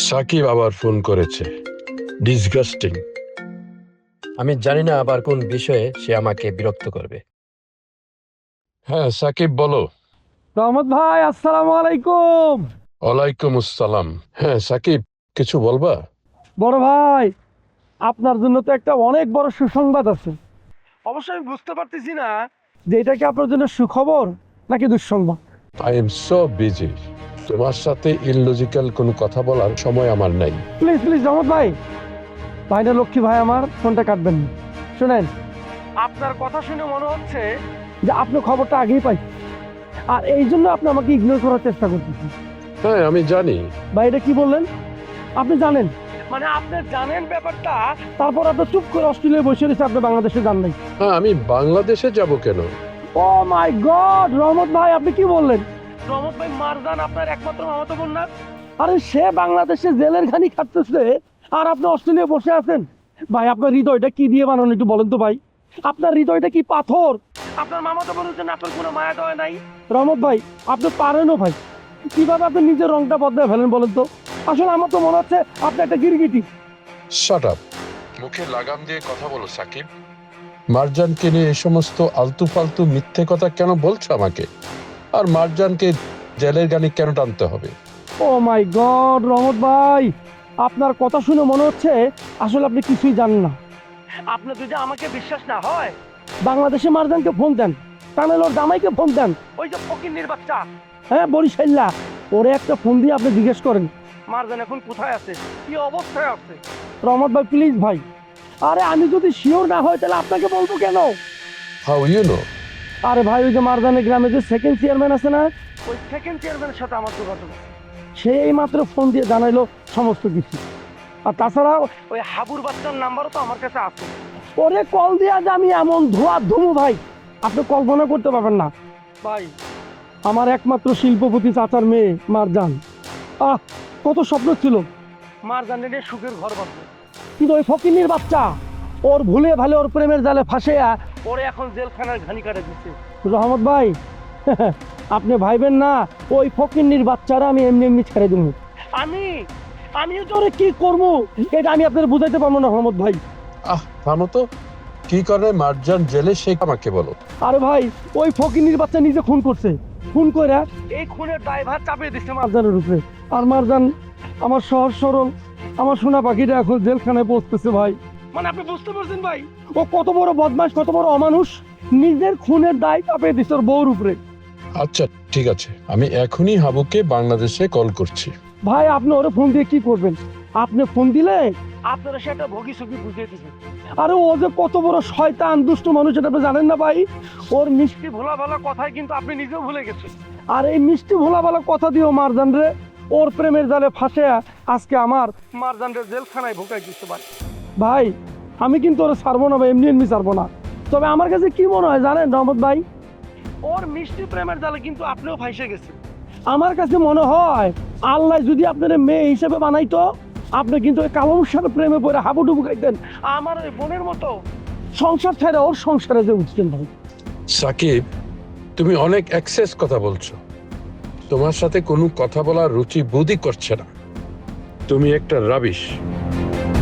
সাকিব আবার ফোন করেছে। ডিসগাস্টিং। আমি জানি না আবার কোন বিষয়ে সে আমাকে বিরক্ত করবে। হ্যাঁ সাকিব, বলো। রহমত ভাই, আসসালামু আলাইকুম। ওয়ালাইকুম আসসালাম। হ্যাঁ সাকিব, কিছু বলবা? বড় ভাই, আপনার জন্য তো একটা অনেক বড় সুসংবাদ আছে। অবশ্যই আমি বুঝতে পারতেছি না যে এটা কি আপনার জন্য সুখবর নাকি দুঃসংবাদ। I am so busy. তোমার সাথে ইললজিক্যাল কোনো কথা বলার সময় আমার নাই। প্লিজ প্লিজ রহমত ভাই, ভাইনা লক্ষ্মী ভাই আমার, ফোনটা কাটবেন না। শুনেন, আপনার কথা শুনে মনে হচ্ছে যে আপনি খবরটা আগেই পাই, আর এই জন্য আপনি আমাকে ইগনোর করার চেষ্টা করতেছেন। হ্যাঁ আমি জানি। ভাই, এটা কি বললেন? আপনি জানেন, মানে আপনি জানেন ব্যাপারটা, তারপর আপনি চুপ করে অস্ট্রেলিয়ায় বসে রয়েছে, আপনি বাংলাদেশে যান নাই। হ্যাঁ, আমি বাংলাদেশে যাব কেন? ও মাই গড, রহমত ভাই আপনি কি বললেন? রহমত ভাই মারজান আপনার একমাত্র মামাতো বোন না? আরে সে বাংলাদেশে জেলের ঘানি খাটতেছে আর আপনি অস্ট্রেলিয়ায় বসে আছেন। ভাই, আপনার হৃদয়টা কি দিয়ে বানানো একটু বলেন তো ভাই। আপনার হৃদয়টা কি পাথর? আপনার মামাতো বোনের জন্য আপনার কোনো মায়া দয়া নাই? রহমত ভাই, আপনি পারেনও ভাই, কিভাবে আপনি নিজের রংটা বদলে ফেলেন বলেন তো। আসলে আমার তো মনে হচ্ছে আপনি একটা গিরগিটি। Shut up. মুখে লাগাম দিয়ে কথা বলো সাকিব। মারজানকে নিয়ে এই সমস্ত আলতু ফালতু মিথ্যে কথা কেন বলছো আমাকে? আর মারজানকে জেলের গানি কেন টানতে হবে? ও মাই গড রহমত ভাই, আপনার কথা শুনে মনে হচ্ছে আসলে আপনি কিছুই জানেন না। আপনি যদি আমাকে বিশ্বাস না হয়, বাংলাদেশে মারজানকে ফোন দেন, টানেল ওর জামাইকে ফোন দেন, ওই যে ফকিন্নির বাচ্চা, হ্যাঁ বরিশাল্লা, ওরে একটা ফোন দিয়ে আপনি জিজ্ঞেস করেন মারজান এখন কোথায় আছে, কি অবস্থায় আছে। রহমত ভাই প্লিজ ভাই, আরে আমি যদি শিওর না হয় তাহলে আপনাকে বলবো কেন? How you know? আরে ভাই, ওই যে মারজানের গ্রামে যে সেকেন্ড চেয়ারম্যান আছে না, ওই সেকেন্ড চেয়ারম্যানের সাথে আমার যোগাযোগ আছে। সে এই মাত্র ফোন দিয়ে জানাইলো সমস্ত কিছু। আর তাছাড়া ওই হাবুর বাচ্চার নাম্বারও তো আমার কাছে আছে। ওরে কল দিয়া যে আমি এমন ধোয়া ধুমু ভাই, আপনি কল্পনা করতে পারবেন না ভাই। আমার একমাত্র শিল্পপতি চাচার মেয়ে মারজান, কত স্বপ্ন ছিল মারজানের নিয়ে সুখের ঘর বাঁধবে, কিন্তু ওই ফকিন্নির বাচ্চা ওর ভুলে ভালে ওর প্রেমের জালে ফাঁসে ওরে এখন জেলখানার ঘানি কাটা দিচ্ছে। রহমত ভাই, আপনি ভাইবেন না ওই ফকিন্নির বাচ্চারা আমি এমনি এমনি ছেড়ে দেবো। আমিও তো ওরে কি করবো এটা আমি আপনাদের বুঝাইতে পারবো না রহমত ভাই। থামো তো। কি করে মারজান জেলে সে আমাকে বলো। আরে ভাই, ওই ফকিন্নির বাচ্চা নিজে খুন করছে, খুন করে এই খুনের ড্রাইভার চাপিয়ে দিচ্ছে মারজানের উপরে। আর মারজান আমার সহজ সরল, আমার সোনা পাখিটা এখন জেলখানায় পৌঁছতেছে ভাই। মানে আপনি বুঝতে পারছেন ভাই, ও কত বড় বদমাশ, কত বড় অমানুষ, নিজের খুনের দায় চাপিয়ে দিচ্ছে ওর বউর উপরে। আচ্ছা ঠিক আছে, আমি এখনই হাবুকে বাংলাদেশে কল করছি। ভাই, আপনি ওরে ফোন দিয়ে কি করবেন? আপনি ফোন দিলে আপনারা সেটা ভোগী সুখী বুঝিয়ে দিবেন। আরে ও যে কত বড় শয়তান দুষ্ট মানুষ এটা আপনি জানেন না ভাই। ওর মিষ্টি ভোলা ভালা কথায় কিন্তু আপনি নিজেও ভুলে গেছেন। আর এই মিষ্টি ভোলা ভালা কথা দিয়েও মারজান রে ওর প্রেমের জালে ফাঁসে আজকে আমার মারজান রে জেলখানায় ঢুকাই দিতে পারে। ভাই, আমি কিন্তু ওরা ছাড়বো না ভাই, এমনি এমনি ছাড়বো না। তবে আমার কাছে কি মনে হয় জানেন রহমত ভাই, ওর মিষ্টি প্রেমের জালে কিন্তু আপনিও ফাঁসে গেছেন। আমার কাছে মনে হয় আল্লাহ যদি আপনার মেয়ে হিসেবে বানাইতো, আপনি কিন্তু ওই কালুর সাথে প্রেমে পড়ে হাবুডুবু খাইতেন, আমার ওই বোনের মতো সংসার ছেড়ে ওর সংসারে যে উঠতেন ভাই। সাকিব, তুমি অনেক এক্সেস কথা বলছো। তোমার সাথে কোনো কথা বলার রুচি বোধই করছে না। তুমি একটা রাবিশ।